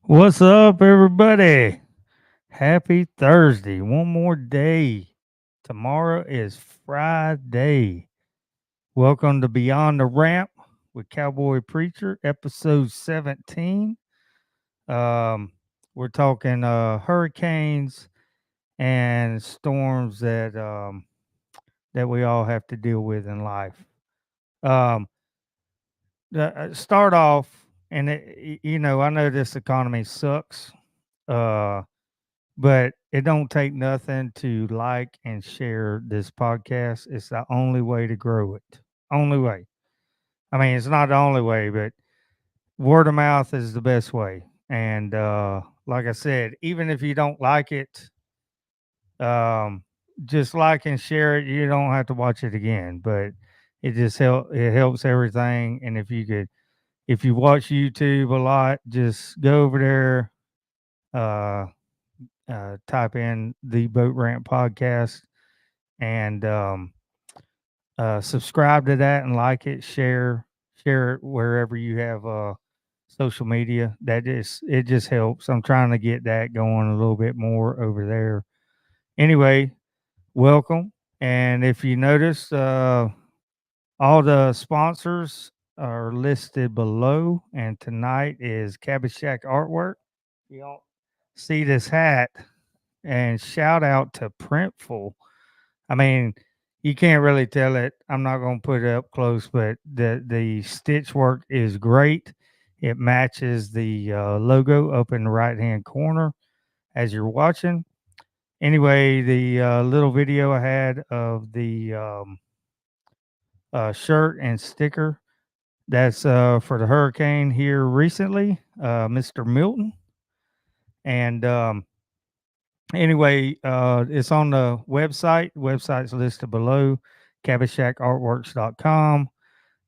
What's up, everybody? Happy Thursday. One more day. Tomorrow is Friday. Welcome to Beyond the Ramp with Cowboy Preacher, episode 17. Um, we're talking hurricanes and storms that we all have to deal with in life. Um, Start off, and I know this economy sucks. Uh, But it don't take nothing to like and share this podcast. It's the only way to grow it. Only way. I mean, it's not the only way, but word of mouth is the best way. And like I said, even if you don't like it, um, just like and share it. You don't have to watch it again, but it helps everything. And if you watch YouTube a lot, just go over there. Uh, Type in the Boat Ramp podcast and subscribe to that and like it, share it wherever you have social media. It just helps. I'm trying to get that going a little bit more over there. Anyway, welcome. And if you notice, all the sponsors are listed below, and tonight is Cabbageshack Artwork. You don't see this hat, and shout out to Printful. I mean, you can't really tell it. I'm not going to put it up close, but the stitch work is great. It matches the logo up in the right hand corner as you're watching. Anyway, the little video I had of the shirt and sticker that's for the hurricane here recently, Mr. Milton. And anyway, it's on the website. The website's listed below, cabbagesshackartworks.com.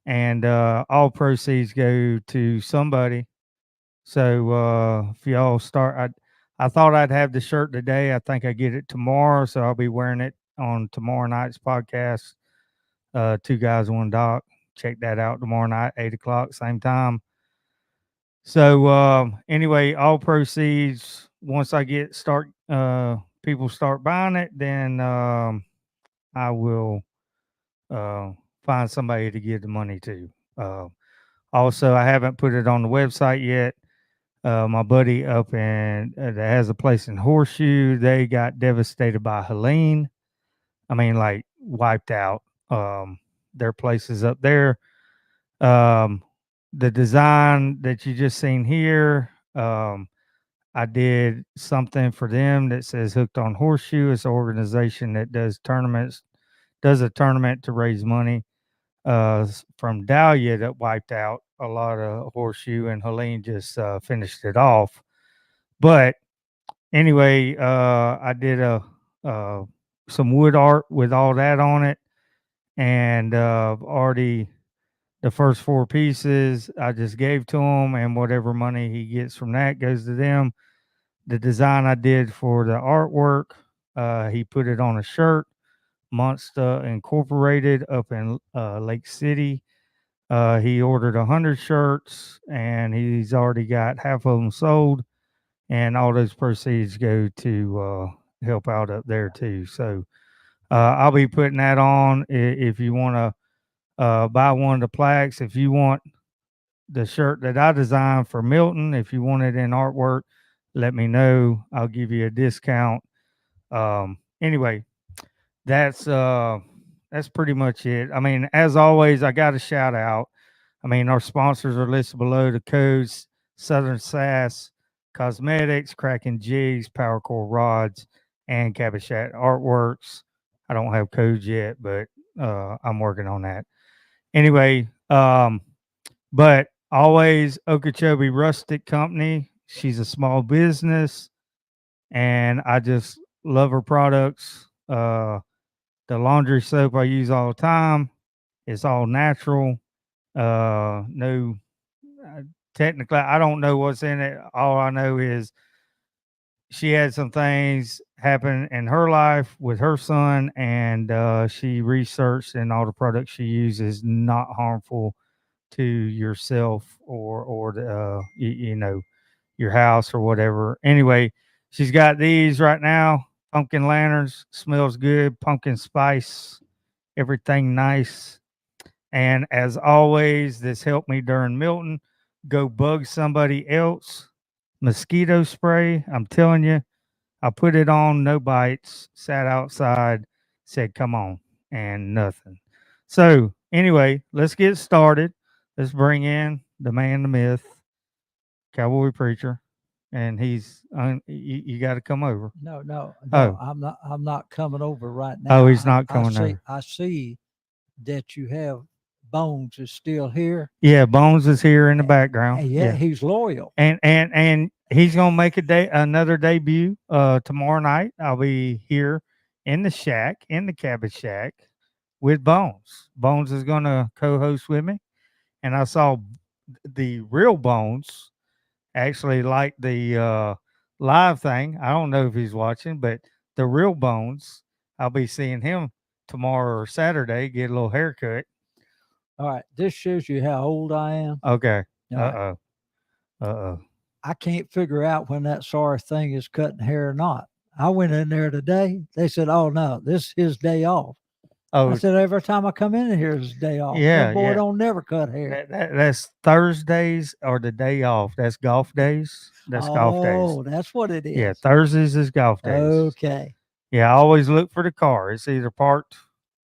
And all proceeds go to somebody. So if y'all start, I thought I'd have the shirt today. I think I get it tomorrow. So I'll be wearing it on tomorrow night's podcast, Two Guys, One Doc. Check that out tomorrow night, 8 o'clock, same time. So anyway, all proceeds once I get start people start buying it, then I will find somebody to give the money to. Uh, Also, I haven't put it on the website yet. My buddy up in that has a place in Horseshoe, they got devastated by Helene. I mean, like wiped out. Their places up there. Um, the design that you just seen here, I did something for them that says Hooked on Horseshoe. It's an organization that does a tournament to raise money from Dahlia that wiped out a lot of Horseshoe, and Helene just finished it off. But anyway, I did uh, some wood art with all that on it, and already the first four pieces I just gave to him, and whatever money he gets from that goes to them. The design I did for the artwork, he put it on a shirt, Monster Incorporated up in Lake City. He ordered 100 shirts, and he's already got half of them sold, and all those proceeds go to help out up there too. So I'll be putting that on if you want to buy one of the plaques. If you want the shirt that I designed for Milton, if you want it in artwork, let me know. I'll give you a discount. Anyway, that's that's pretty much it. I mean, as always, I got a shout out. I mean, our sponsors are listed below. The codes: Southern Sass, Cosmetics, Kraken Jigz, Powercore Rods, and Cabbageshack Artworks. I don't have codes yet, but I'm working on that. Anyway, but always Okeechobee Rustic Company. She's a small business, and I just love her products. The laundry soap I use all the time. It's all natural. No, technically, I don't know what's in it. All I know is she had some things happen in her life with her son, and she researched, and all the products she uses not harmful to yourself or the, you know, your house or whatever. Anyway, she's got these right now. Pumpkin lanterns, smells good. Pumpkin spice, everything nice. And as always, this helped me during Milton. Go bug somebody else. Mosquito spray. I'm telling you, I put it on, no bites. Sat outside, said, "Come on," and nothing. So anyway, let's get started. Let's bring in the man, the myth, Cowboy Preacher, and you got to come over. No. Oh, I'm not coming over right oh, now. he's not coming over. I see that you have Bones is still here. Yeah, Bones is here in the And, background. yeah, Yeah, he's loyal. and he's gonna make another debut tomorrow night. I'll be here in the shack, in the Cabbage Shack, with Bones. Bones is gonna co-host with me, and I saw the real Bones actually like the live thing. I don't know if he's watching, but the real Bones, I'll be seeing him tomorrow or Saturday. Get a little haircut. All right, this shows you how old I am. Okay. All Uh right. oh. Uh oh. I can't figure out when that sorry thing is cutting hair or not. I went in there today. They said, "Oh no, this is his day off." I Oh said, "Every time I come in here is his day off. yeah, That boy yeah. don't never cut hair." That's Thursdays or the day off. That's golf days. That's golf days. Oh, that's what it Yeah, is. Thursdays is golf days. Okay. Yeah, I always look for the car. It's either parked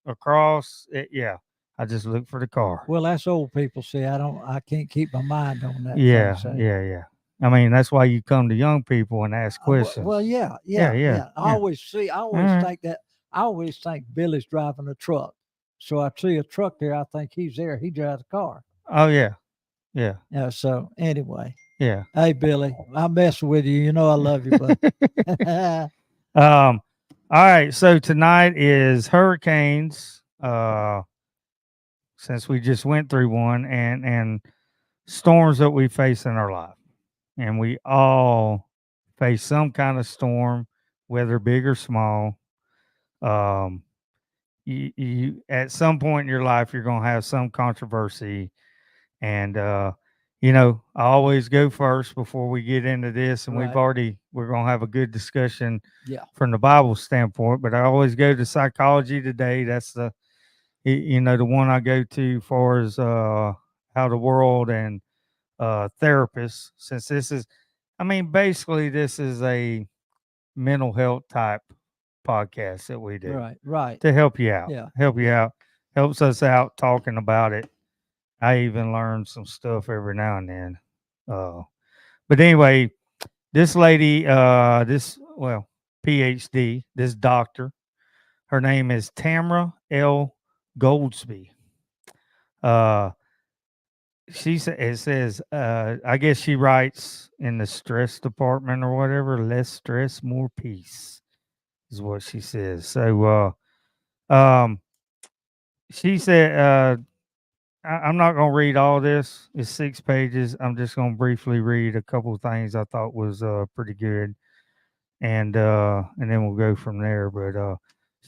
across. Yeah, I just look for the car. Well, that's old people. See, I can't keep my mind on that thing. Yeah, Say, yeah, yeah. I mean, that's why you come to young people and ask well, questions. yeah, Yeah, yeah, yeah, yeah. yeah. I All always right. think that. I always think Billy's driving a truck. So I see a truck there. I think he's there. He drives a car. Oh yeah, yeah, Yeah. So anyway, yeah. hey Billy, I'm messing with you. You know I love you, but All right. So tonight is hurricanes. Since we just went through one, and storms that we face in our life, and we all face some kind of storm, whether big or small. Um, you at some point in your life you're gonna have some controversy, and I always go first before we get into this, and right. we're gonna have a good discussion Yeah. from the Bible standpoint. But I always go to Psychology Today. That's the one I go to for is how the world and therapists. Since this is, I mean, basically this is a mental health type podcast that we do Right. Right. to help you out, Yeah. help you Yeah. out, helps us out talking about it. I even learn some stuff every now and then. Uh, but anyway, this lady, PhD, this doctor, her name is Tamara L. Goldsby. Uh, it says, I guess she writes in the stress department or whatever, less stress, more peace is what she says. So, um, she said, I'm not going to read all this. It's 6 pages. I'm just going to briefly read a couple of things I thought was pretty good, and then we'll go from there. But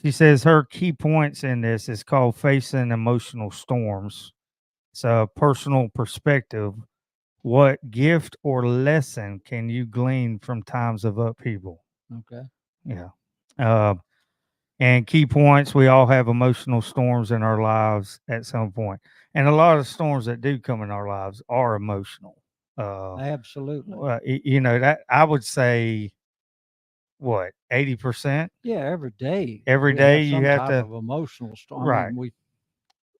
she says her key points in this is called facing emotional storms. It's a personal perspective. What gift or lesson can you glean from times of upheaval? Okay. Yeah. Uh, and key points, we all have emotional storms in our lives at some point. And a lot of storms that do come in our lives are emotional. Absolutely. That I would say what, 80%? Yeah. Every day Every we day have you some have type to, of emotional storm. I right, mean, we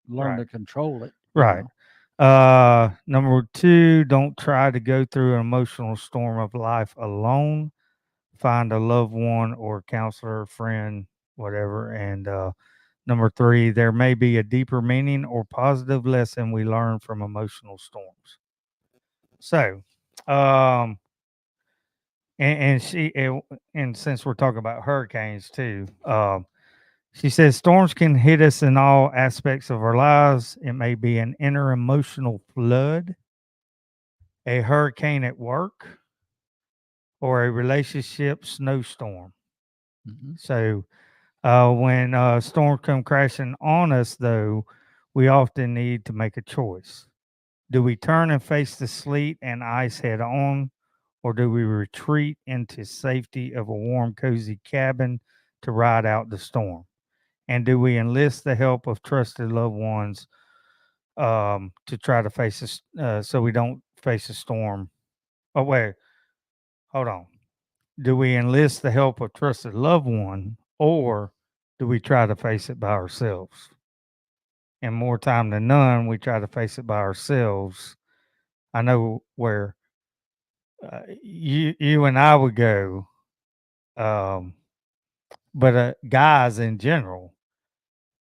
learn right, to control it. right. Number two, don't try to go through an emotional storm of life alone. Find a loved one or counselor, friend, whatever. And number three, there may be a deeper meaning or positive lesson we learn from emotional storms. So, um, and she and since we're talking about hurricanes too, she says storms can hit us in all aspects of our lives. It may be an inner emotional flood, a hurricane at work, or a relationship snowstorm. Hmm. So when storms come crashing on us, though, we often need to make a choice. Do we turn and face the sleet and ice head on, or do we retreat into safety of a warm, cozy cabin to ride out the storm? And do we enlist the help of trusted loved ones to try to face this, so we don't face a storm? Oh, wait, hold on. Do we enlist the help of trusted loved one, or do we try to face it by ourselves? And more time than none, we try to face it by ourselves. I know where you and I would go, um, but guys in general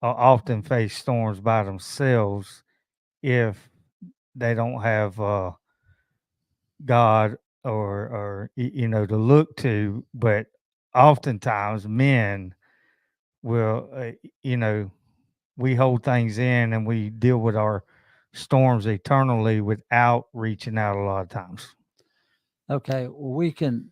often face storms by themselves if they don't have God or to look to. But oftentimes men will, we hold things in and we deal with our storms eternally without reaching out a lot of times. Okay, we can.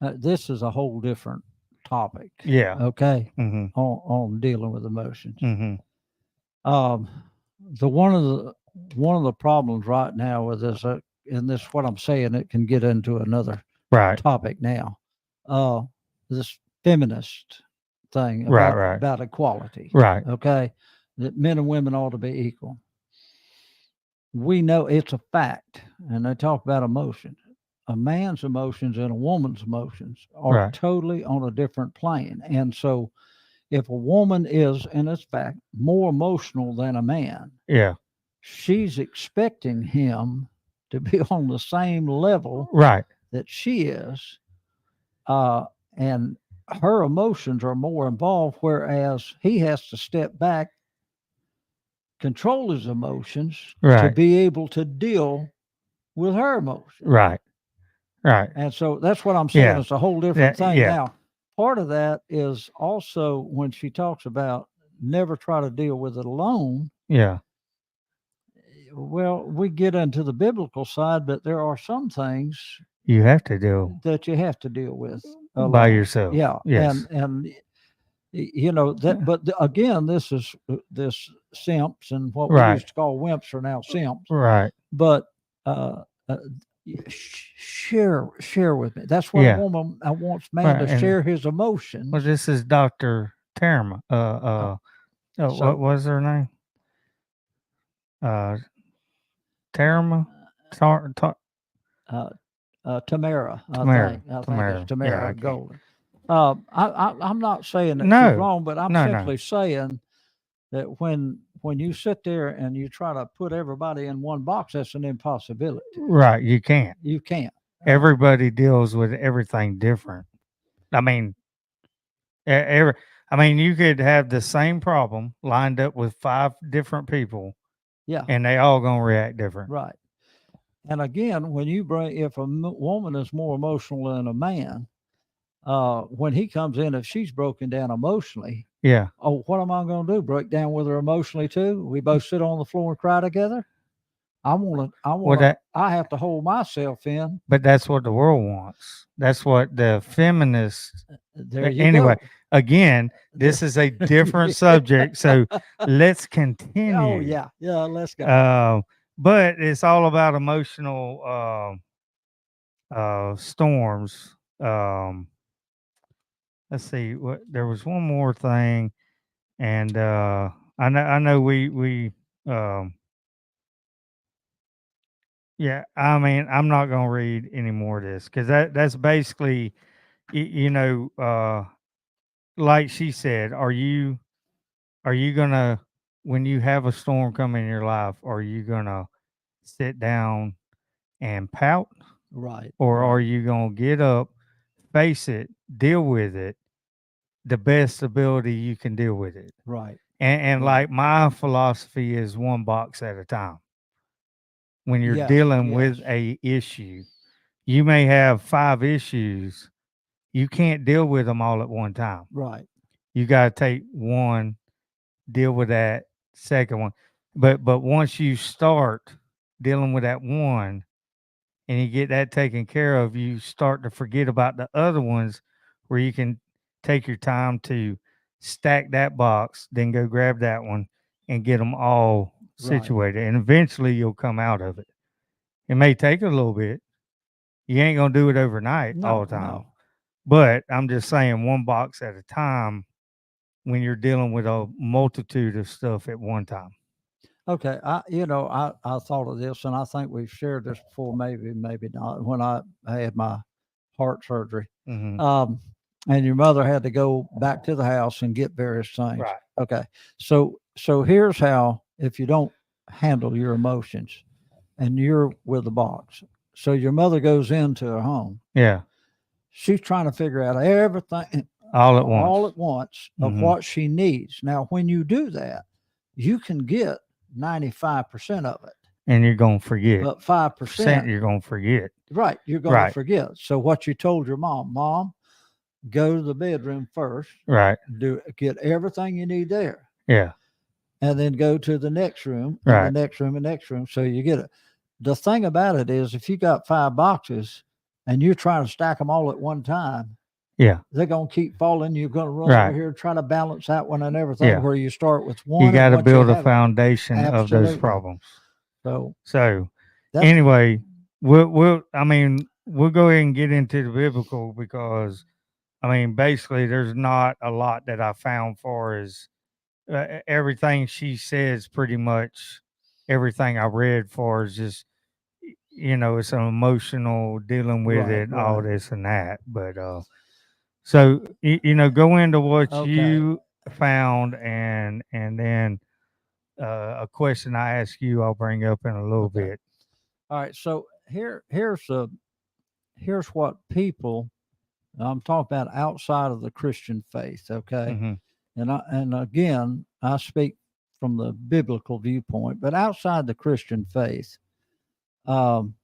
This is a whole different topic. Yeah. Okay, Mm-hmm. on dealing with emotions. Mm-hmm. Um, one of the problems right now with this, and this what I'm saying, it can get into another Right. topic now. Uh, this feminist thing Right. about Right. about equality. Right. Okay, that men and women ought to be equal. We know it's a fact, and they talk about emotions. A man's emotions and a woman's emotions are Right. totally on a different plane. And so, if a woman is, and it's fact, more emotional than a man, Yeah. she's expecting him to be on the same level Right. that she is. Uh, and her emotions are more involved, whereas he has to step back, control his emotions to Right. be able to deal with her emotions. Right. Right. And so that's what I'm saying. Yeah. It's a whole different thing. Yeah. Now, part of that is also when she talks about never try to deal with it alone. Yeah. Well, we get into the biblical side, but there are some things You have to deal that you have to deal with alone. by yourself. Yeah. Yes. And you know that, but again, this is this simps, and what we Right. used to call wimps are now simps. Right. But uh, uh share with me. That's what Yeah. a woman wants man Right. to And share his emotions. well, this is Dr. Terma. What So was her name? Terma. uh, Tamara, Tamara. I think it's Tamara. Yeah. Tamara I can't. Golden. I'm not saying that she's No. wrong, but I'm No. simply saying that when you sit there and you try to put everybody in one box, that's an impossibility. Right. You can't. You can't. Everybody deals with everything different. I mean, every. I mean, you could have the same problem lined up with 5 different people, Yeah. and they all gonna react different. Right. And again, when you bring, if a woman is more emotional than a man, when he comes in, if she's broken down emotionally, Yeah. oh, what am I going to do? Break down with her emotionally too? We both sit on the floor and cry together? Well, I have to hold myself in. but that's what the world wants. That's what the feminists. There you Anyway, go. again, this is a different subject, so let's continue. Oh yeah, let's go. But it's all about emotional storms. Let's see. What there was one more thing, and I know we yeah. I mean, I'm not gonna read any more of this because that's basically like she said, are you gonna, when you have a storm come in your life, are you gonna sit down and pout, Right. or Right. are you gonna get up, face it, deal with it, the best ability you can deal with it? Right. And Right. like my philosophy is one box at a time. When you're Yes. dealing with Yes. a issue, you may have 5 issues. You can't deal with them all at one time. Right. You got to take one, deal with that second one. But once you start dealing with that one and you get that taken care of, you start to forget about the other ones where you can take your time to stack that box, then go grab that one and get them all Right. situated. And eventually you'll come out of it. It may take a little bit. You ain't gonna do it overnight all No, the time. no. But I'm just saying, one box at a time when you're dealing with a multitude of stuff at one time. Okay, I thought of this, and I think we've shared this before, maybe not. When I had my heart surgery, Mm-hmm. And your mother had to go back to the house and get various things. Right. Okay, so here's how, if you don't handle your emotions, and you're with the box, so your mother goes into her home. Yeah. She's trying to figure out everything All at once. all at once of Mhm. what she needs. Now, when you do that, you can get 95% of it, And you're gonna forget. but 5%, You're gonna forget. right, you're going to Right. forget. So what you told your mom, go to the bedroom first, Right. get everything you need there, Yeah. and then go to the next room, and Right. the next room, and next room, so you get it. The thing about it is, if you got 5 boxes and you're trying to stack them all at one time, Yeah. they're going to keep falling. You're going to run Right. over here, try to balance that one and everything, Yeah. where you start with one. You got and to once build a have it- foundation of those Absolutely. problems. So So that's anyway, we'll go ahead and get into the biblical, because I mean, basically, there's not a lot that I found for as everything she says. Pretty much everything I read for is just, it's an emotional dealing with right, it, all right. this and that. But so go into what Okay. you found, and then a question I ask you, I'll bring up in a little Okay. bit. All right. So here's what people, I'm talking about outside of the Christian faith. Okay. Hmm. And again, I speak from the biblical viewpoint, but outside the Christian faith, um,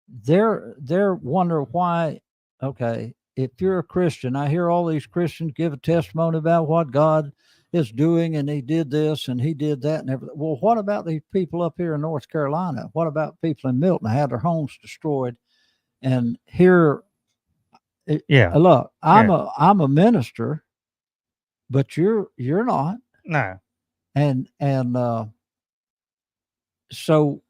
they're wonder why. Okay, if you're a Christian, I hear all these Christians give a testimony about what God is doing, and He did this and He did that and everything. Well, what about these people up here in North Carolina? What about people in Milton that had their homes destroyed? And here, Yeah. look, Yeah. I'm a minister, but you're not. No. And so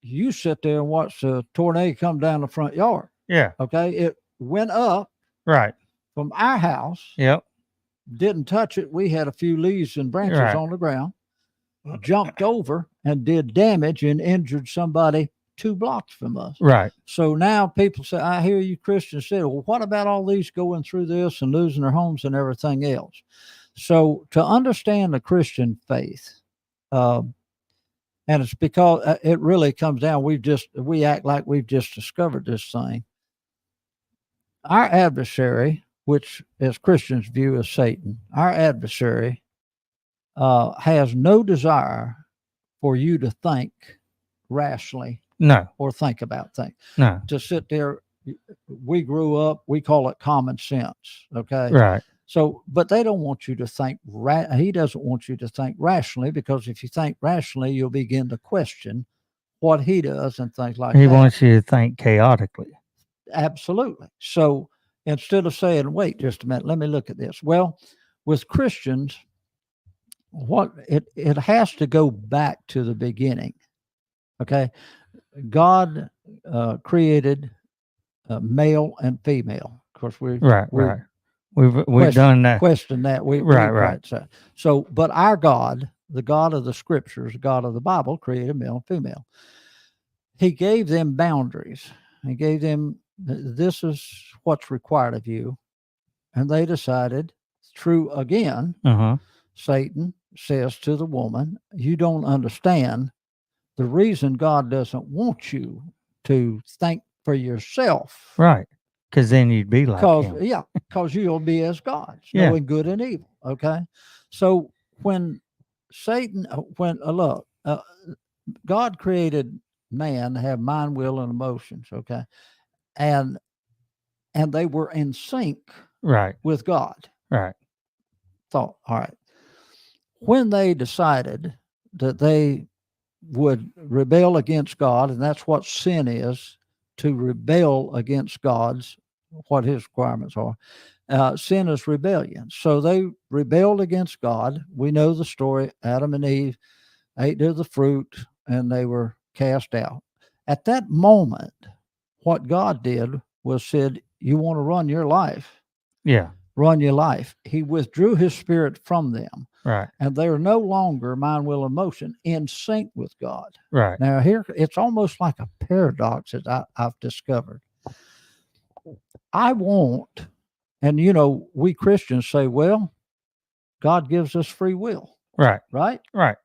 you sit there and watch the tornado come down the front yard. Yeah. Okay, it went up Right. from our house. Yep. Didn't touch it. We had a few leaves and branches Right. on the ground. Jumped over and did damage and injured somebody 2 blocks from us. Right. So now people say, I hear you Christians say, well, what about all these going through this and losing their homes and everything else? So to understand the Christian faith, and it's because it really comes down, we act like we've just discovered this thing. Our adversary, which as Christians view as Satan, our adversary has no desire for you to think rationally. No. Or think about things. No. To sit there, we grew up, we call it common sense. Okay. Right. So, but they don't want you to think. He doesn't want you to think rationally, because if you think rationally, you'll begin to question what he does and things like that. He wants you to think chaotically. Absolutely. So instead of saying, wait just a minute, let me look at this. Well, with Christians, what it has to go back to the beginning. Okay. God created male and female. Of course, we've done that. Questioned that. Right. So, but our God, the God of the Scriptures, God of the Bible, created male and female. He gave them boundaries. He gave them, this is what's required of you, and they decided. True again. Satan says to the woman, "You don't understand. The reason God doesn't want you to think for yourself." Right. Because then you'd be like him. Yeah, because you'll be as gods, Yeah. knowing good and evil. Okay. So when Satan, look, God created man to have mind, will, and emotions. Okay. And they were in sync. Right. With God. Right. Thought, all right. When they decided that they would rebel against God, and that's what sin is, to rebel against God's, what his requirements are. Sin is rebellion. So they rebelled against God. We know the story. Adam and Eve ate of the fruit and they were cast out. At that moment, what God did was said, you want to run your life, Yeah. run your life. He withdrew his spirit from them, Right. and they are no longer mind, will, and motion in sync with God. Right. Now, here it's almost like a paradox that I've discovered. I want, and we Christians say, well, God gives us free will, Right. right? Right.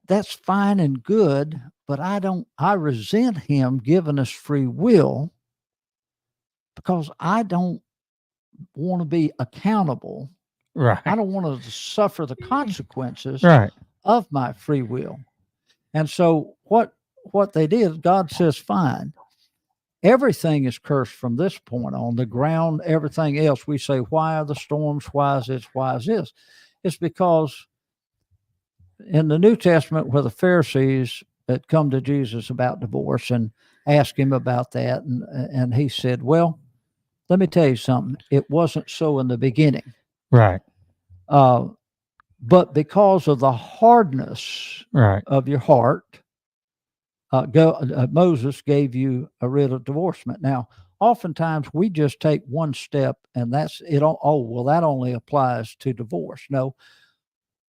That's fine and good, but I resent him giving us free will because I don't want to be accountable. Right. I don't want to suffer the consequences Right. of my free will. And so what they did, God says, fine. Everything is cursed from this point on. The ground, everything else. We say, why are the storms? Why is this? Why is this? It's because in the New Testament, where the Pharisees had come to Jesus about divorce and asked him about that, and he said, well, let me tell you something. It wasn't so in the beginning. Right. But because of the hardness Right. of your heart, Moses gave you a writ of divorcement. Now, oftentimes we just take one step and that's it. Oh, well, that only applies to divorce. No,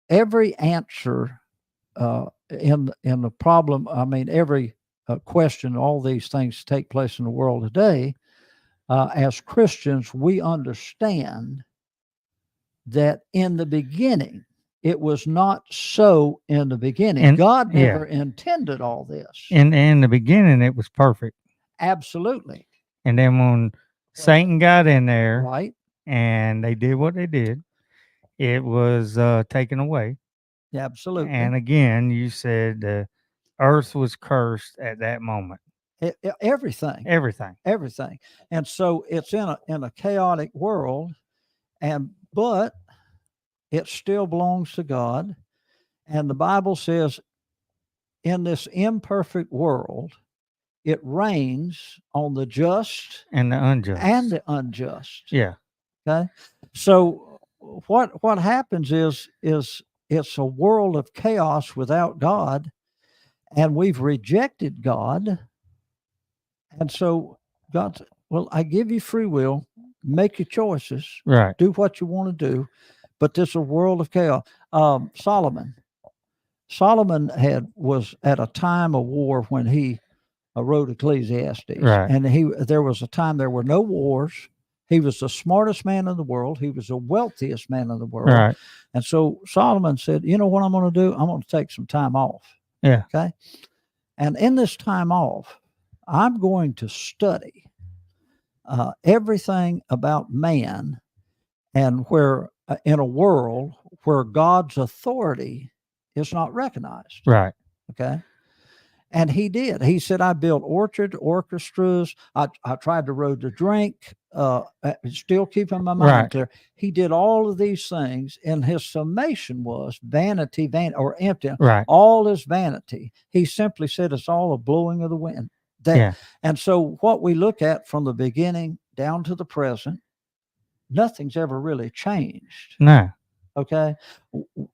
every answer in the problem, I mean, every question, all these things take place in the world today. As Christians, we understand that in the beginning, it was not so in the beginning. God never intended all this. In the beginning, it was perfect. Absolutely. And then when Satan got in there, right, and they did what they did, it was taken away. Absolutely. And again, you said the earth was cursed at that moment. Everything. And so it's in a chaotic world, but it still belongs to God. And the Bible says in this imperfect world, it rains on the just and the unjust. Yeah. Okay. So what happens is it's a world of chaos without God, and we've rejected God. And so God said, well, I give you free will, make your choices, right, do what you want to do, but this is a world of chaos. Solomon was at a time of war when he wrote Ecclesiastes, right, and there was a time there were no wars. He was the smartest man in the world. He was the wealthiest man in the world. right. And so Solomon said, you know what I'm going to do? I'm going to take some time off. Yeah. Okay. And in this time off, I'm going to study everything about man, and where in a world where God's authority is not recognized. Right. Okay. And he did. He said, I built orchestras. I tried to road to drink, still keeping my mind clear. He did all of these things, and his summation was vanity, or empty. Right. All is vanity. He simply said it's all a blowing of the wind. And so what we look at from the beginning down to the present, nothing's ever really changed. No. Okay.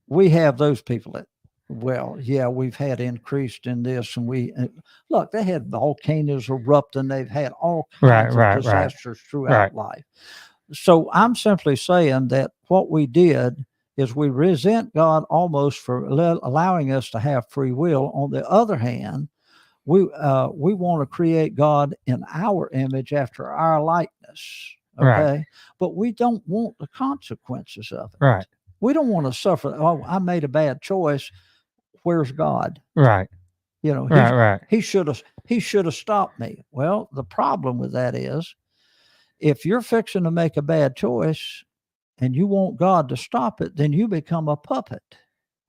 We have those people that, well, yeah, we've had increased in this, and look, they had volcanoes erupt, and they've had all kinds of disasters throughout life. So I'm simply saying that what we did is we resent God almost for allowing us to have free will. On the other hand, we want to create God in our image after our likeness. Okay. Right. But we don't want the consequences of it. Right. We don't want to suffer. Oh, I made a bad choice. Where's God? Right. He should have stopped me. Well, the problem with that is, if you're fixing to make a bad choice and you want God to stop it, then you become a puppet.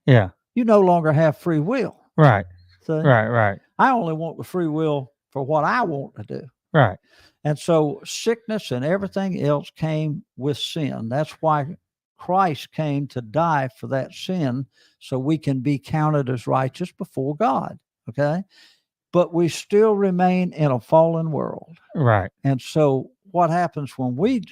Yeah. You no longer have free will. Right. So right. I only want the free will for what I want to do. Right. And so sickness and everything else came with sin. That's why Christ came to die for that sin, so we can be counted as righteous before God. Okay. But we still remain in a fallen world. Right. And so what happens when we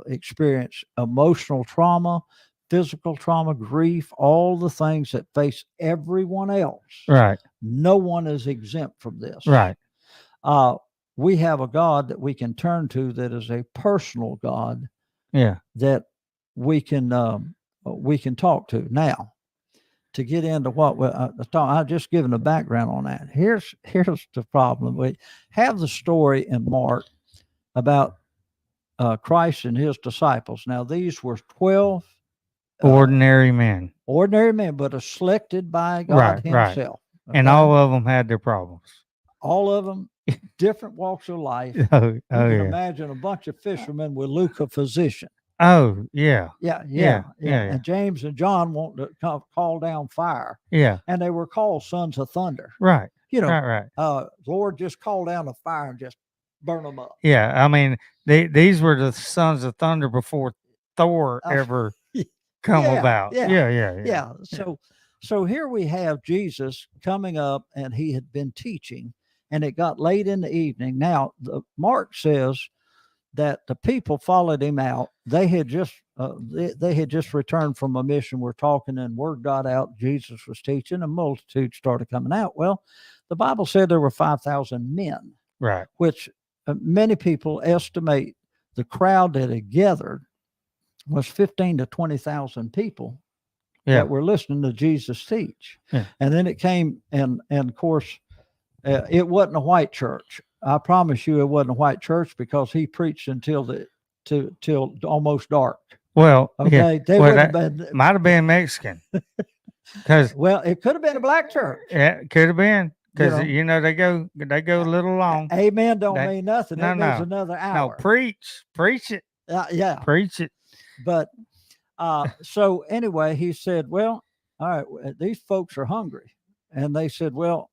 experience emotional trauma, physical trauma, grief, all the things that face everyone else. Right. No one is exempt from this. Right. We have a God that we can turn to that is a personal God. Yeah. That we can talk to. Now, to get into what I've just given a background on that. Here's the problem. We have the story in Mark about Christ and his disciples. Now, these were 12 ordinary men, but are selected by God himself. Right. And all of them had their problems. All of them, different walks of life. You can imagine a bunch of fishermen with Luke, a physician. Oh, yeah. Yeah. And James and John want to call down fire. Yeah. And they were called sons of thunder. Right. Right. Lord, just call down the fire and just burn them up. Yeah. I mean, these were the sons of thunder before Thor ever come about. Yeah. So here we have Jesus coming up, and he had been teaching, and it got late in the evening. Now, Mark says that the people followed him out. They had just returned from a mission. We're talking, and word got out. Jesus was teaching, and multitudes started coming out. Well, the Bible said there were 5,000 men, right? Which many people estimate the crowd that had gathered was 15 to 20,000 people that were listening to Jesus teach. Yeah. And then it came, and of course, it wasn't a white church. I promise you, it wasn't a white church, because he preached until till almost dark. Well, okay, they might have been Mexican. Well, it could have been a black church. Yeah, it could have been, because they go a little long. Amen don't mean nothing. It goes another hour. No, preach it. Preach it. But so anyway, he said, "Well, all right, these folks are hungry," and they said, "Well,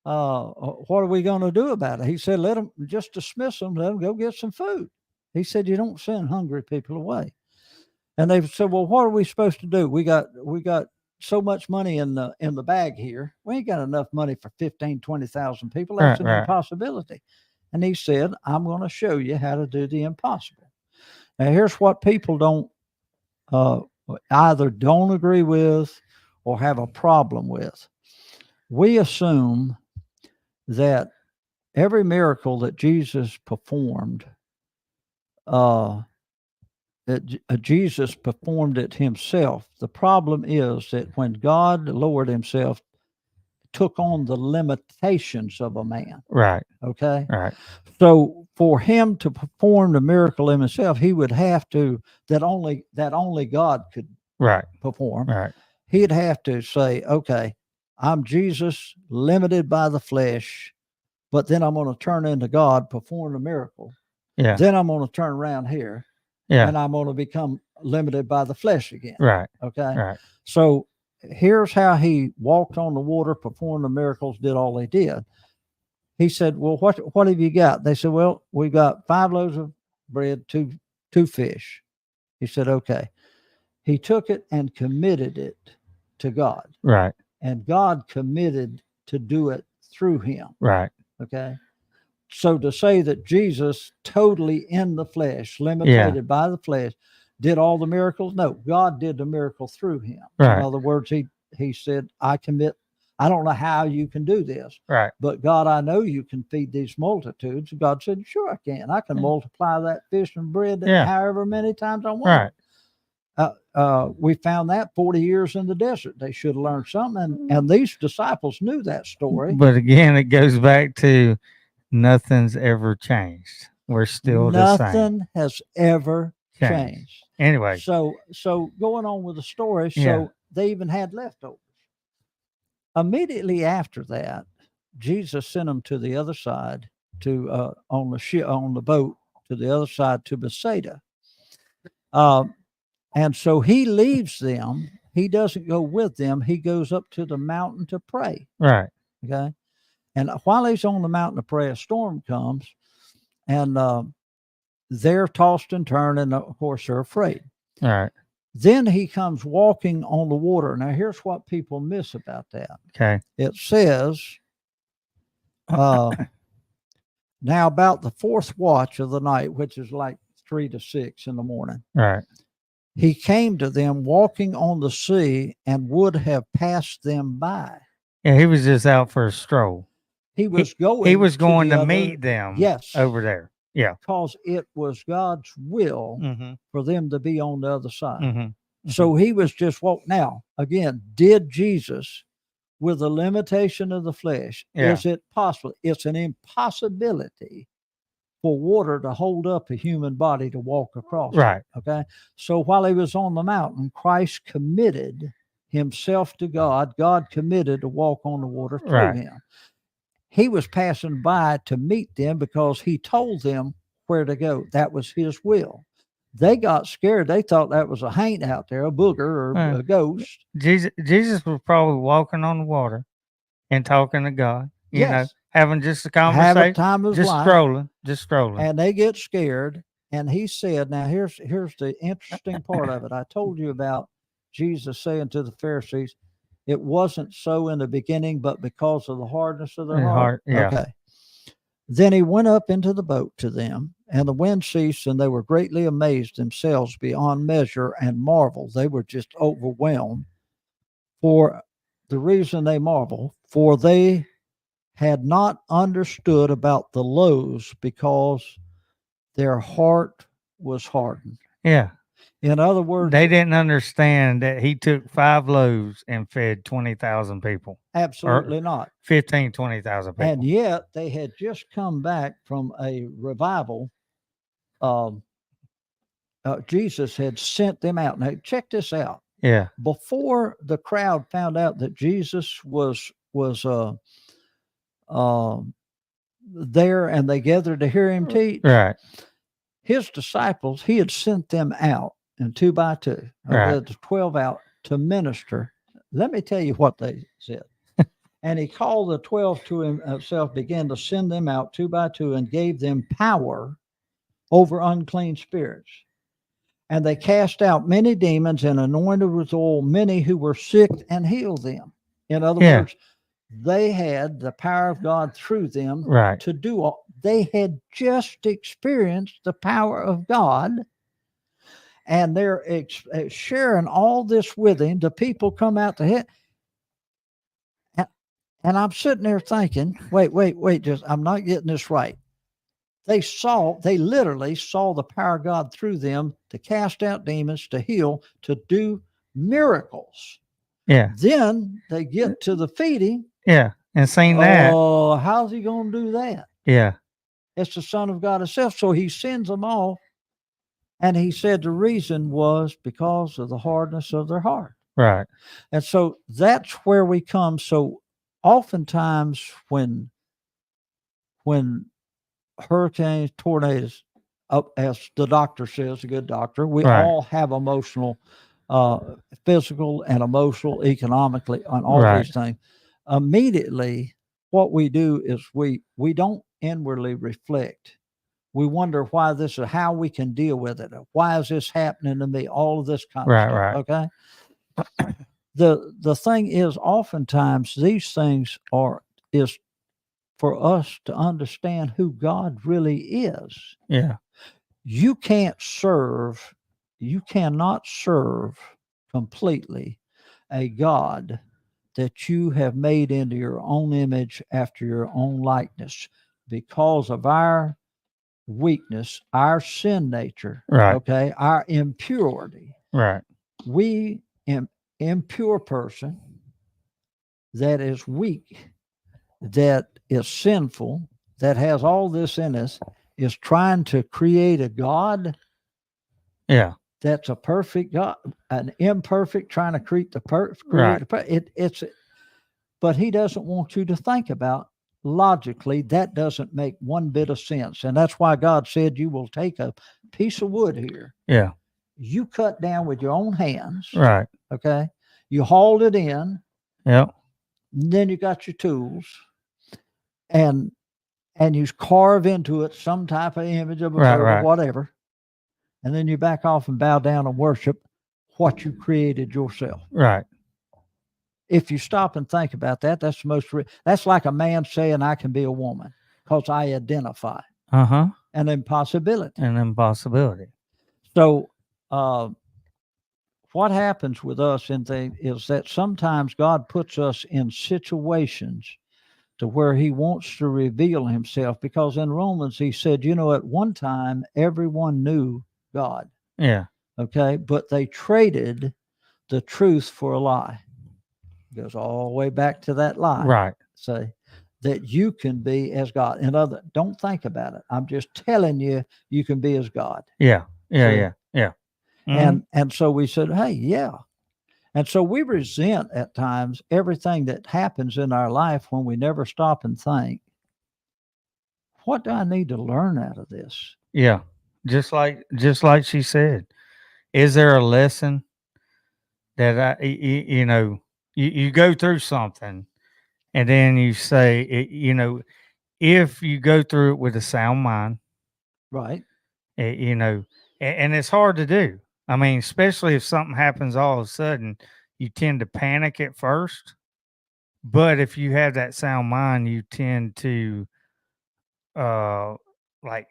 what are we going to do about it?" He said, "Let them, just dismiss them. Let them go get some food." He said, "You don't send hungry people away." And they said, "Well, what are we supposed to do? We got so much money in the bag here. We ain't got enough money for 15, 20,000 people. That's an impossibility." And he said, "I'm going to show you how to do the impossible." Now, here's what people don't either don't agree with or have a problem with. We assume that every miracle that Jesus performed, Jesus performed it himself. The problem is that when God, the Lord himself, took on the limitations of a man. Right. Okay. Right. So for him to perform the miracle in himself, he would have to, that only God could perform. Right. He'd have to say, "Okay, I'm Jesus, limited by the flesh, but then I'm going to turn into God, perform the miracle. Yeah. Then I'm going to turn around here. Yeah. And I'm going to become limited by the flesh again." Right. Okay. Right. So here's how he walked on the water, performed the miracles, did all he did. He said, "Well, what have you got?" They said, "Well, we got 5 loaves of bread, two fish." He said, "Okay." He took it and committed it to God. Right. And God committed to do it through him. Right. Okay. So to say that Jesus, totally in the flesh, limited by the flesh, did all the miracles? No, God did the miracle through him. Right. In other words, he said, "I commit. I don't know how you can do this. Right. But God, I know you can feed these multitudes." God said, "Sure, I can. I can multiply that fish and bread however many times I want." Right. We found that 40 years in the desert. They should have learned something. And these disciples knew that story. But again, it goes back to nothing's ever changed. We're still the same. Nothing has ever changed. Anyway. So going on with the story, so they even had leftovers. Immediately after that, Jesus sent them to the other side, to on the boat to the other side to Bethsaida. And so he leaves them. He doesn't go with them. He goes up to the mountain to pray. Right. Okay. And while he's on the mountain to pray, a storm comes, and they're tossed and turned, and of course they're afraid. All right. Then he comes walking on the water. Now, here's what people miss about that. Okay. It says, now about the 4th watch of the night, which is like 3 to 6 in the morning. Right. He came to them walking on the sea and would have passed them by. Yeah, he was just out for a stroll. He was going. He was going the to other- meet them. Yes, over there. Yeah. because it was God's will Mm-hmm. for them to be on the other side. Mm-hmm. So he was just walking. Now, again, did Jesus, with the limitation of the flesh, is it possible? It's an impossibility for water to hold up a human body to walk across. Right. Okay. So while he was on the mountain, Christ committed himself to God. God committed to walk on the water through him. He was passing by to meet them because he told them where to go. That was his will. They got scared. They thought that was a haint out there, a booger or a ghost. Jesus was probably walking on the water and talking to God. You know, having just a conversation, having time of just life, strolling. And they get scared. And he said, now here's the interesting part of it. I told you about Jesus saying to the Pharisees, it wasn't so in the beginning, but because of the hardness of their heart. Okay. Then he went up into the boat to them, and the wind ceased, and they were greatly amazed themselves beyond measure and marveled. They were just overwhelmed. For the reason they marveled, for they had not understood about the loaves because their heart was hardened. Yeah. In other words, they didn't understand that he took 5 loaves and fed 20,000 people. Absolutely not. 15, 20,000 people. And yet they had just come back from a revival. Jesus had sent them out. Now, check this out. Yeah. Before the crowd found out that Jesus was there and they gathered to hear him teach, right, his disciples, he had sent them out and 2 by 2, right, the 12 out to minister. Let me tell you what they said. And he called the 12 to himself, began to send them out 2 by 2, and gave them power over unclean spirits. And they cast out many demons and anointed with oil many who were sick and healed them. In other words, they had the power of God through them to do all. They had just experienced the power of God, and they're sharing all this with him. The people come out to him. And I'm sitting there thinking, wait, just I'm not getting this right. They literally saw the power of God through them to cast out demons, to heal, to do miracles. Yeah. Then they get to the feeding. Yeah. And saying that. Oh, how's he going to do that? Yeah. It's the Son of God himself. So he sends them off. And he said the reason was because of the hardness of their heart. Right. And so that's where we come. So oftentimes when hurricanes, tornadoes, as the doctor says, a good doctor, we all have emotional, physical and emotional, economically, on all these things. Immediately, what we do is we don't inwardly reflect. We wonder why this is, how we can deal with it. Why is this happening to me? All of this kind of stuff. Okay. The thing is, oftentimes these things is for us to understand who God really is. Yeah. You cannot serve completely a God that you have made into your own image after your own likeness because of our weakness, our sin nature, okay, our impurity. Right. We, impure person that is weak, that is sinful, that has all this in us, is trying to create a God. Yeah. That's a perfect God, an imperfect trying to create the perfect. But he doesn't want you to think about logically. That doesn't make one bit of sense, and that's why God said, "You will take a piece of wood here. Yeah. You cut down with your own hands. Right. Okay. You hauled it in. Yep. Then you got your tools, and you carve into it some type of image of a bird or whatever. And then you back off and bow down and worship what you created yourself. Right. If you stop and think about that, that's the most. That's like a man saying, "I can be a woman," because I identify. An impossibility. An impossibility. So, what happens with us is that sometimes God puts us in situations to where he wants to reveal himself, because in Romans he said, at one time everyone knew God. Yeah. Okay. But they traded the truth for a lie. It goes all the way back to that lie. Right. Say that you can be as God. Don't think about it. I'm just telling you, you can be as God. Yeah. Yeah. See? Yeah. Yeah. Mhm. And so we said, hey, yeah. And so we resent at times everything that happens in our life when we never stop and think, what do I need to learn out of this? Yeah. Just like she said, is there a lesson that you go through something and then you say if you go through it with a sound mind, Right. and it's hard to do. I mean, especially if something happens all of a sudden, you tend to panic at first. But if you have that sound mind, you tend to uh like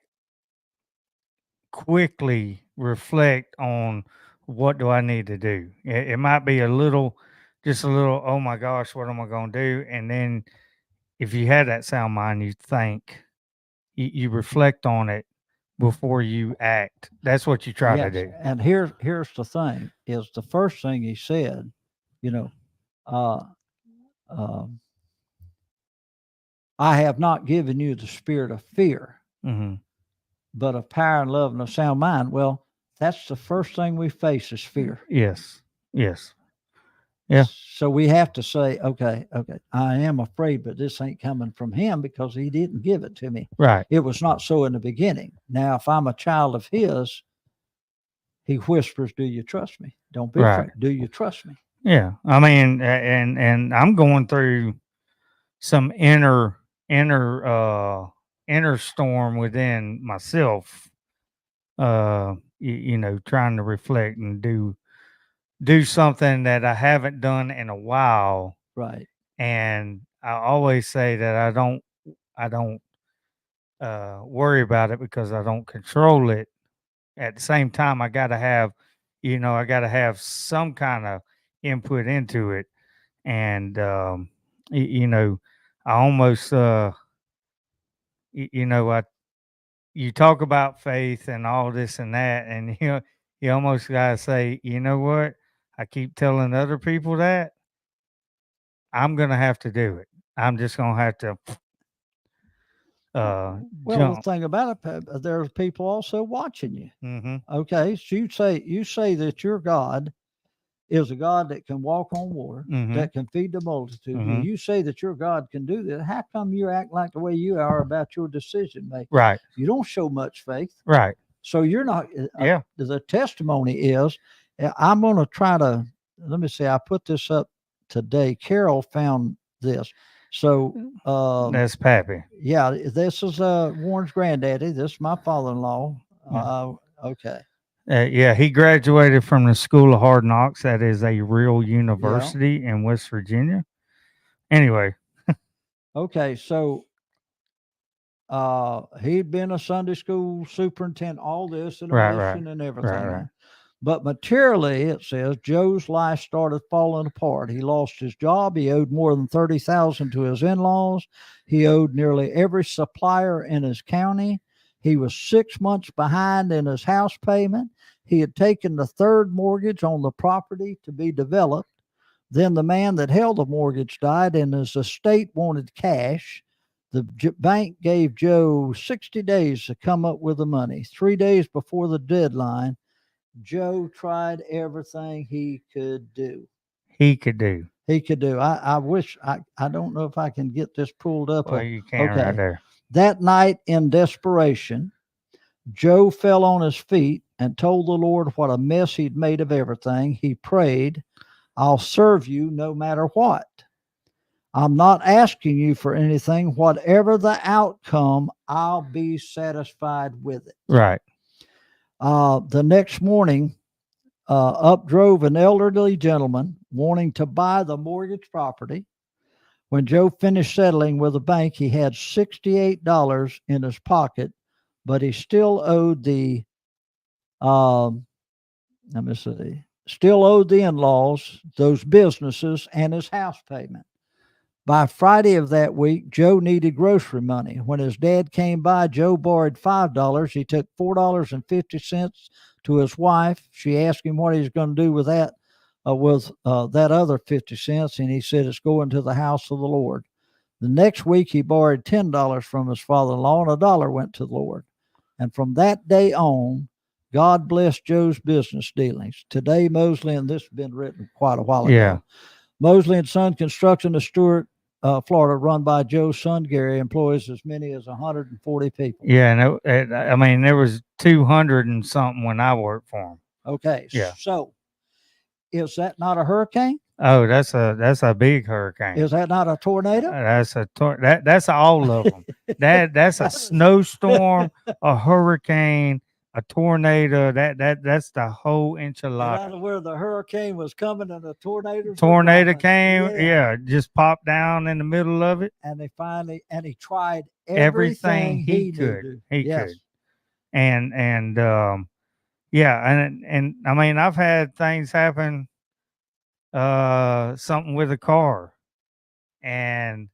quickly reflect on what do I need to do. It might be just a little, oh my gosh, what am I going to do? And then if you have that sound mind, you think, you reflect on it before you act. That's what you try to Yes. do. And here's the thing: is the first thing he said, you know, uh, um, I have not given you the spirit of fear, Hmm. but of power and love and a sound mind. Well, that's the first thing we face is fear. Yes. Yes. Yeah. So we have to say, okay, I am afraid, but this ain't coming from him because he didn't give it to me. Right. It was not so in the beginning. Now, if I'm a child of his, he whispers, do you trust me? Don't be Right. afraid. Do you trust me? Yeah. I mean, and I'm going through some inner storm within myself, trying to reflect and do something that I haven't done in a while. Right. And I always say that I don't worry about it because I don't control it. At the same time, I got to have some kind of input into it. And y- you know I almost I you talk about faith and all this and that, and you almost gotta say, you know what? I keep telling other people that I'm gonna have to do it. I'm just gonna have to Well, the jump. thing about it, there's people also watching you. Mm-hmm. Okay, so you say that your God is a God that can walk on water, Mm-hmm. that can feed the multitude. Mm-hmm. You say that your God can do that. How come you act like the way you are about your decision making? Right. You don't show much faith. Right. So you're not. Yeah. The testimony is, I'm going to try to. Let me see. I put this up today. Carol found this. So That's Pappy. yeah, this is Warren's granddaddy. This is my father-in-law. Okay. Yeah, he graduated from the School of Hard Knocks. That is a real Yeah. university in West Virginia. Anyway. Okay. So he'd been a Sunday school superintendent, all this and a Right. Right. mission and Right. everything. Right. But materially, it says Joe's life started falling apart. He lost his job. He owed more than $30,000 to his in-laws. He owed nearly every supplier in his county. He was 6 months behind in his house payment. He had taken the third mortgage on the property to be developed. Then the man that held the mortgage died, and his estate wanted cash. The bank gave Joe 60 days to come up with the money. 3 days before the deadline, Joe tried everything he could do. He could do. I wish I don't know if I can get this pulled up. Well, you can right there. That night in desperation, Joe fell on his feet and told the Lord what a mess he'd made of everything. He prayed, I'll serve you no matter what. I'm not asking you for anything. Whatever the outcome, I'll be satisfied with it. Right. The next morning, up drove an elderly gentleman wanting to buy the mortgage property. When Joe finished settling with the bank, he had $68 in his pocket, but he still owed the, let me see, still owed the in-laws those businesses and his house payment. By Friday of that week, Joe needed grocery money. When his dad came by, Joe borrowed $5. He took $4.50 to his wife. She asked him what he was going to do with that other 50 cents, and he said it's going to the house of the Lord. The next week, he borrowed $10 from his father-in-law, and $1 went to the Lord. And from that day on, God blessed Joe's business dealings. Today, Mosley, and this has been written quite a while ago, Mosley and Son Construction of Stewart, Florida, run by Joe's son Gary, employs as many as 140 people. Yeah, and I mean there was 200 and something when I worked for him. Okay, Yeah. So is that not a hurricane? Oh, that's a big hurricane. Is that not a tornado? That's all of them. That's a snowstorm, a hurricane, a tornado. That's the whole enchilada. That's where the hurricane was coming and the tornado came. Yeah, just popped down in the middle of it. And he tried everything he could. He could. And yeah, and I mean I've had things happen. Something with a car, and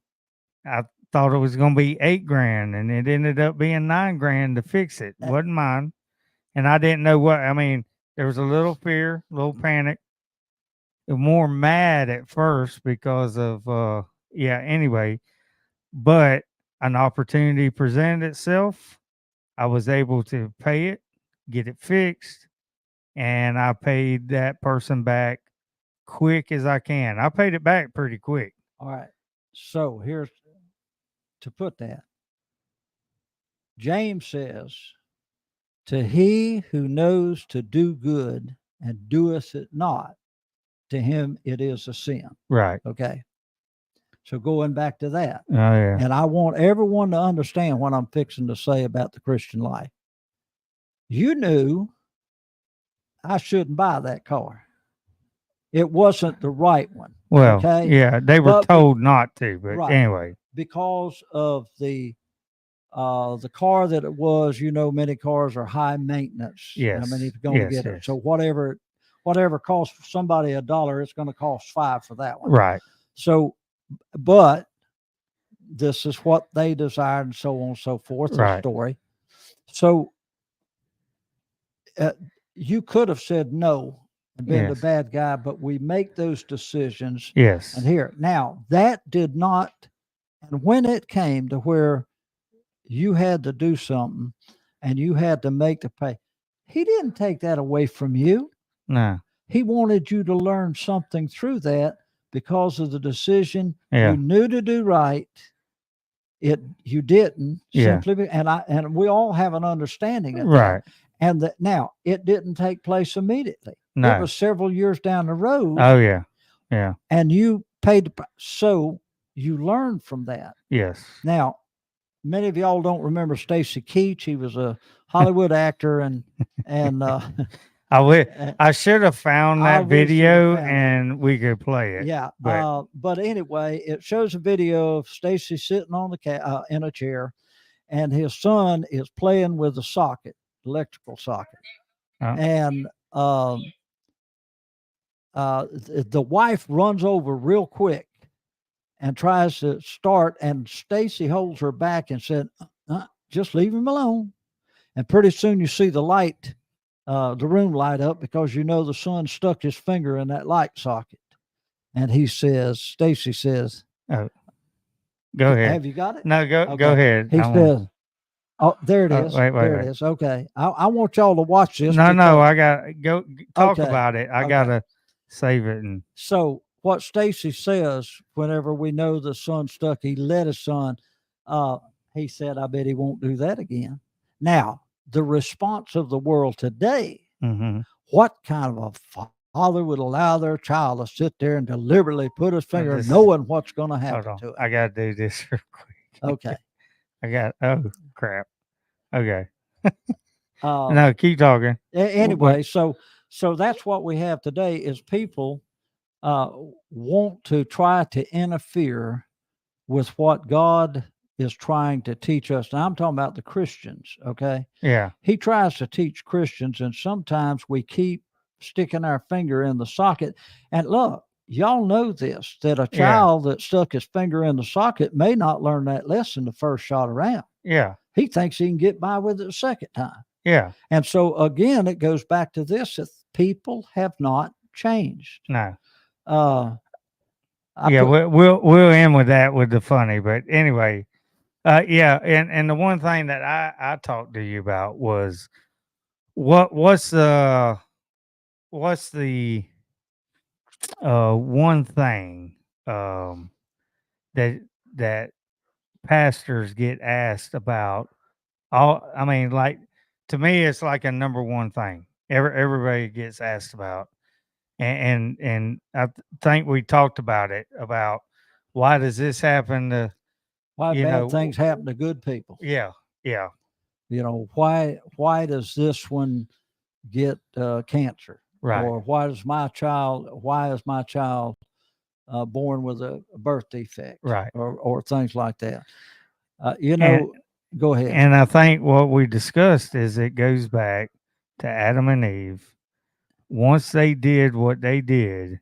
I thought it was going to be $8,000, and it ended up being $9,000 to fix it. Wasn't mine, and I didn't know what. I mean, there was a little fear, a little panic, more mad at first because of Anyway, but an opportunity presented itself. I was able to pay it, get it fixed, and I paid that person back quick as I can. I paid it back pretty quick. All right. So here's to put that. James says, to he who knows to do good and doeth it not, to him it is a sin. Right. Okay. So going back to that. Oh, yeah. And I want everyone to understand what I'm fixing to say about the Christian life. You knew I shouldn't buy that car. It wasn't the right one. Well, okay? Yeah, they were told not to, but right, anyway. Because of the car that it was, many cars are high maintenance. Yes. I mean, if you're going to get it. So whatever costs somebody $1, it's going to cost $5 for that one. Right. So, but this is what they desired and so on and so forth, the story. So you could have said no and been the bad guy, but we make those decisions. Yes. And here, now that did not, and when it came to where you had to do something and you had to make the pay, he didn't take that away from you. No. He wanted you to learn something through that because of the decision you knew to do right. You didn't simply, and we all have an understanding of that. And that now it didn't take place immediately. No. It was several years down the road. Oh, yeah. Yeah. And you paid so you learned from that. Yes. Now, many of y'all don't remember Stacy Keach. He was a Hollywood actor and I should have found that video and we could play it. Yeah. But anyway, it shows a video of Stacy sitting on the in a chair, and his son is playing with the socket, electrical socket. And the wife runs over real quick and tries to start, and Stacy holds her back and said, just leave him alone. And pretty soon you see the light, the room light up, because the son stuck his finger in that light socket. And Stacy says, oh, go ahead. Have you got it? No, go ahead. He says, oh, there it is. Wait, it is. Okay. I want y'all to watch this. No, I got to go talk about it. I got to save it. And so what Stacy says, whenever we know the son stuck, he let his son, he said, I bet he won't do that again. Now, the response of the world today, what kind of a father would allow their child to sit there and deliberately put his finger knowing what's going to happen to him? I got to do this real quick. Okay. Oh, crap. Okay. No, keep talking. Anyway, so that's what we have today is people want to try to interfere with what God is trying to teach us. Now, I'm talking about the Christians, okay? Yeah. He tries to teach Christians, and sometimes we keep sticking our finger in the socket. And look, y'all know this, that a Yeah. child that stuck his finger in the socket may not learn that lesson the first shot around. Yeah. He thinks he can get by with it the second time. Yeah. And so again, it goes back to this: that people have not changed. No. I we'll end with that with the funny, but anyway, yeah, and the one thing that I talked to you about was what's the one thing that that pastors get asked about. I mean, like, to me it's like a number one thing everybody gets asked about, and I think we talked about it, about why does this happen to, why you bad know, things happen to good people. yeah, yeah, You know, why does this one get cancer? right, Or why is my child born with a birth defect? right. Or things like that. You And know, go ahead. and I think what we discussed is it goes back to Adam and Eve. Once they did what they did,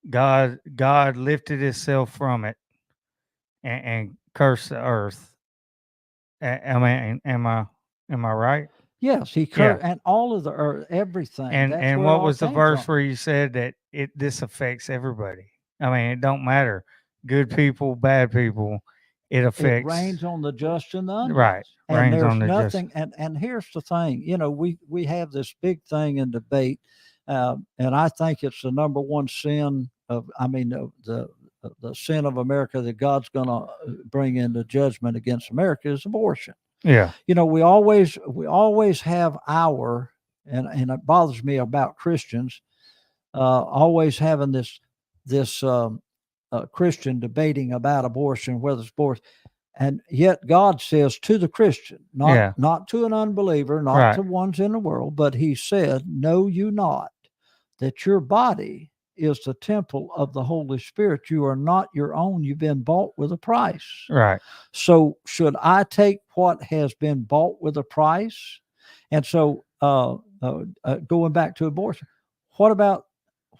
God lifted himself from it and cursed the earth. I mean, am I right? Yes, he Yeah. and all of the earth, everything. That's And where it what all was the came verse from. where you said that this affects everybody? I mean, it don't matter, good people, bad people. It It affects, rains on the just and the unjust. right. And Rains there's on the just. nothing. And here's the thing. You know, we have this big thing in debate, and I think it's the number one sin of. I mean, the sin of America that God's going to bring into judgment against America is abortion. Yeah. You know, we always have and it bothers me about Christians always having this Christian debating about abortion, whether it's abortion. And yet God says to the Christian, Yeah. not to an unbeliever, not Right. to ones in the world, but he said, know you not that your body is the temple of the Holy Spirit. You are not your own. You've been bought with a price. Right. So should I take what has been bought with a price? And so going back to abortion, what about,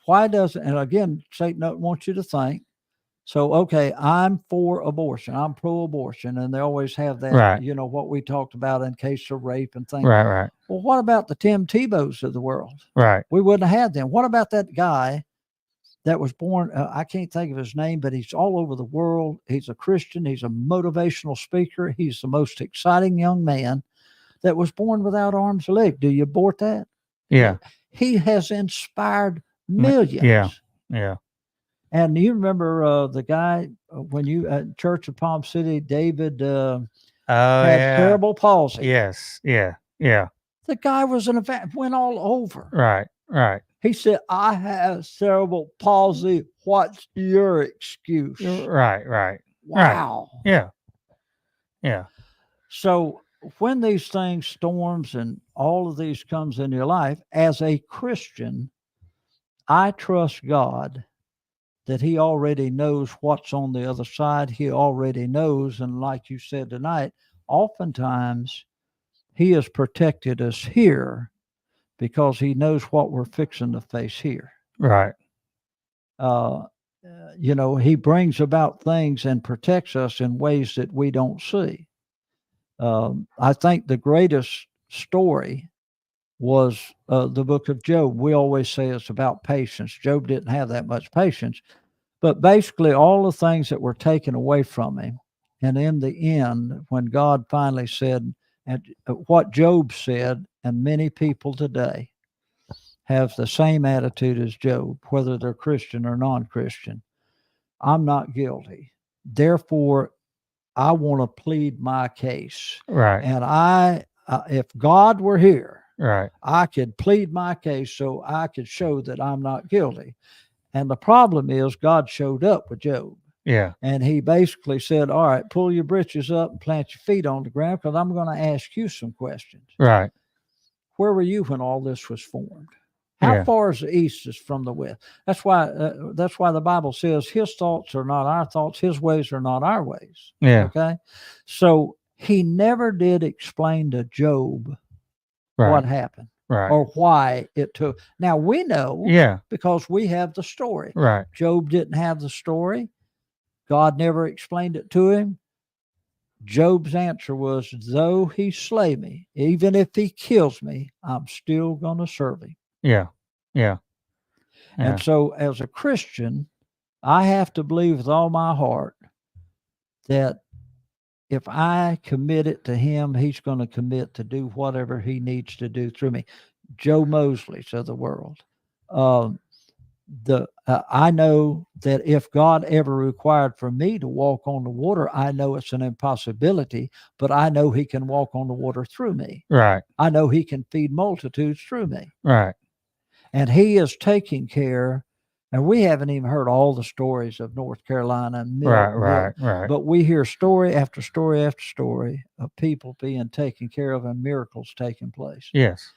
why doesn't, and again, Satan wants you to think, so, okay, I'm for abortion. I'm pro-abortion. And they always have that, Right. you know, what we talked about in case of rape and things. Right. Right. Well, what about the Tim Tebows of the world? Right. We wouldn't have had them. What about that guy that was born, I can't think of his name, but he's all over the world. He's a Christian. He's a motivational speaker. He's the most exciting young man that was born without arms or legs. Do you abort that? Yeah. He has inspired millions. Yeah. Yeah. And you remember the guy when you at Church of Palm City, David had cerebral palsy. Yes. Yeah. Yeah. The guy was went all over. Right. Right. He said, I have cerebral palsy. What's your excuse? Right. Right. Wow. Right. Yeah. Yeah. So when these things, storms and all of these comes in your life, as a Christian, I trust God that he already knows what's on the other side. He already knows. And like you said tonight, oftentimes he has protected us here because he knows what we're fixing to face here. Right. You know, he brings about things and protects us in ways that we don't see. I think the greatest story was the book of Job. We always say it's about patience. Job didn't have that much patience. But basically, all the things that were taken away from him, and in the end, when God finally said, and what Job said, and many people today have the same attitude as Job, whether they're Christian or non-Christian. I'm not guilty. Therefore, I want to plead my case. Right. And if God were here, right, I could plead my case so I could show that I'm not guilty. And the problem is God showed up with Job. Yeah. And he basically said, all right, pull your britches up and plant your feet on the ground because I'm going to ask you some questions. Right. Where were you when all this was formed? How far is the east is from the west? That's why the Bible says his thoughts are not our thoughts. His ways are not our ways. Yeah. Okay. So he never did explain to Job what happened. Right. or why it took. Now we know Yeah. because we have the story. Right. Job didn't have the story. God never explained it to him. Job's answer was, though he slay me, even if he kills me, I'm still going to serve him. Yeah. Yeah. And so as a Christian, I have to believe with all my heart that if I commit it to him, he's going to commit to do whatever he needs to do through me. Joe Mosley's of the world. I know that if God ever required for me to walk on the water, I know it's an impossibility, but I know he can walk on the water through me. Right. I know he can feed multitudes through me. Right. And he is taking care. And we haven't even heard all the stories of North Carolina and Right. but we hear story after story after story of people being taken care of and miracles taking place. Yes.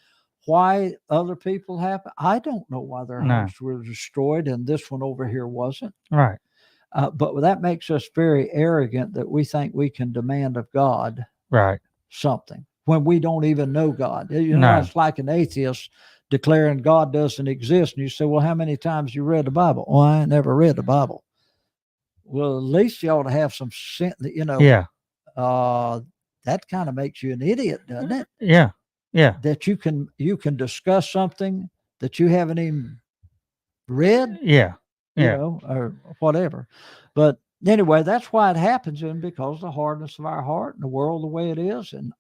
Why other people happen, I don't know why their No. homes were destroyed and this one over here wasn't. Right. But that makes us very arrogant that we think we can demand of God Right. something when we don't even know God. You know, No. it's like an atheist declaring God doesn't exist. And you say, well, how many times you read the Bible? Well, I ain't never read the Bible. Well, at least you ought to have some sense, you know. Yeah. That kind of makes you an idiot, doesn't it? Yeah. Yeah. That you can discuss something that you haven't even read. Yeah. You know, or whatever. But anyway, that's why it happens, and because of the hardness of our heart and the world the way it is. And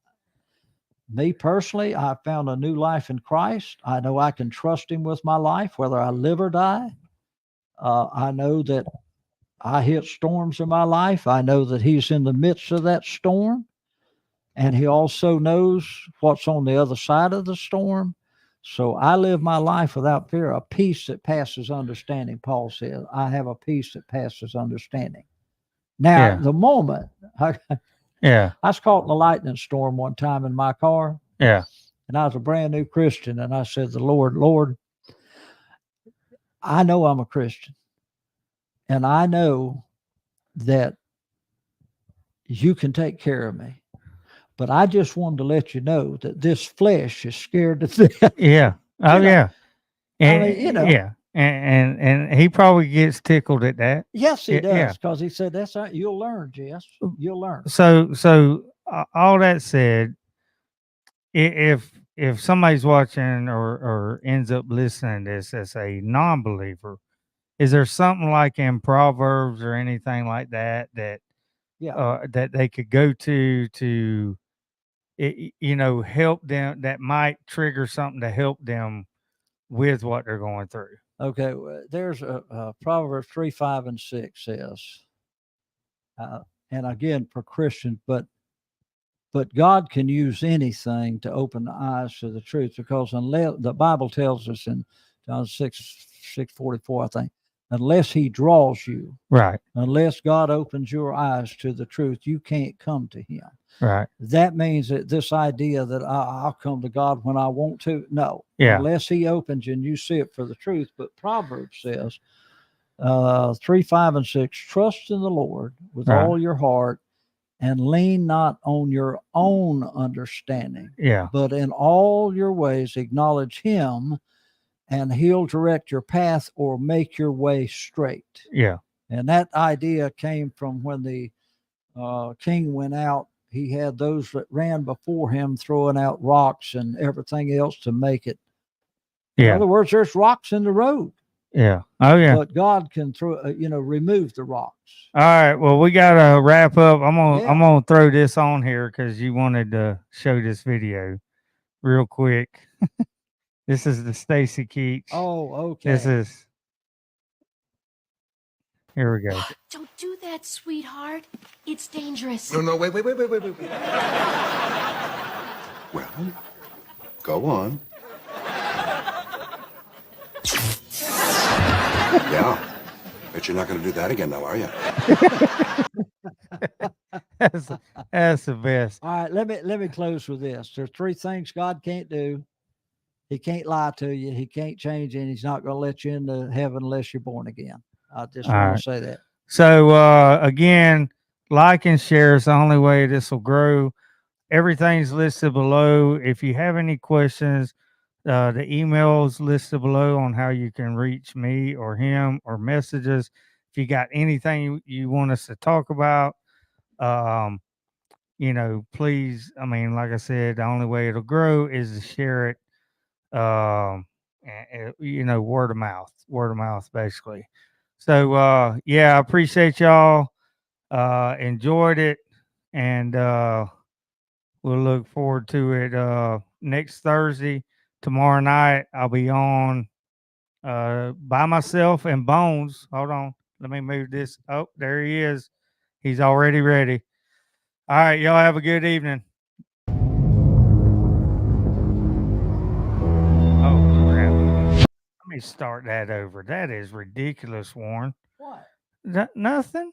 me personally, I found a new life in Christ. I know I can trust him with my life, whether I live or die. I know that I hit storms in my life. I know that he's in the midst of that storm. And he also knows what's on the other side of the storm. So I live my life without fear, a peace that passes understanding, Paul says. I have a peace that passes understanding. Now, the moment I was caught in a lightning storm one time in my car. Yeah. And I was a brand new Christian. And I said to the Lord, I know I'm a Christian. And I know that you can take care of me. But I just wanted to let you know that this flesh is scared to death. Yeah. Oh, yeah. And, I mean, you know. Yeah. And he probably gets tickled at that. Yes, he does. Because he said, that's right. You'll learn, Jess. You'll learn. So all that said, if somebody's watching or ends up listening to this as a non-believer, is there something like in Proverbs or anything like that that they could go to help them, that might trigger something to help them with what they're going through? Okay, there's a Proverbs 3, 5, and 6 says, and again for Christians, but God can use anything to open the eyes to the truth, because unless the Bible tells us in John 6:44, I think, unless he draws you, right, unless God opens your eyes to the truth, you can't come to him. Right. That means that this idea that I'll come to God when I want to, no. Yeah. Unless he opens you and you see it for the truth. But Proverbs says, 3, 5, and 6, trust in the Lord with all your heart and lean not on your own understanding. Yeah. But in all your ways acknowledge him, and he'll direct your path or make your way straight. Yeah. And that idea came from when the king went out. He had those that ran before him throwing out rocks and everything else to make it. In other words, there's rocks in the road. Yeah. Oh, yeah. But God can remove the rocks. All right. Well, we got to wrap up. I'm gonna throw this on here because you wanted to show this video real quick. This is the Stacy Keach. Oh, okay. This is. Here we go. Don't do that, sweetheart. It's dangerous. No, wait. Well, go on. Yeah. Bet you're not going to do that again, though, are you? That's the best. All right, let me close with this. There's 3 things God can't do. He can't lie to you. He can't change you, and he's not going to let you into heaven unless you're born again. I just want to say that. So, again, like and share is the only way this will grow. Everything's listed below. If you have any questions, The emails listed below on how you can reach me or him or messages. If you got anything you want us to talk about, please. I mean, like I said, the only way it'll grow is to share it. Word of mouth, basically. So, yeah, I appreciate y'all. Enjoyed it, and we'll look forward to it next Thursday. Tomorrow night, I'll be on by myself and Bones. Hold on. Let me move this. Oh, there he is. He's already ready. All right, y'all have a good evening. Oh, crap. Let me start that over. That is ridiculous, Warren. What? Nothing.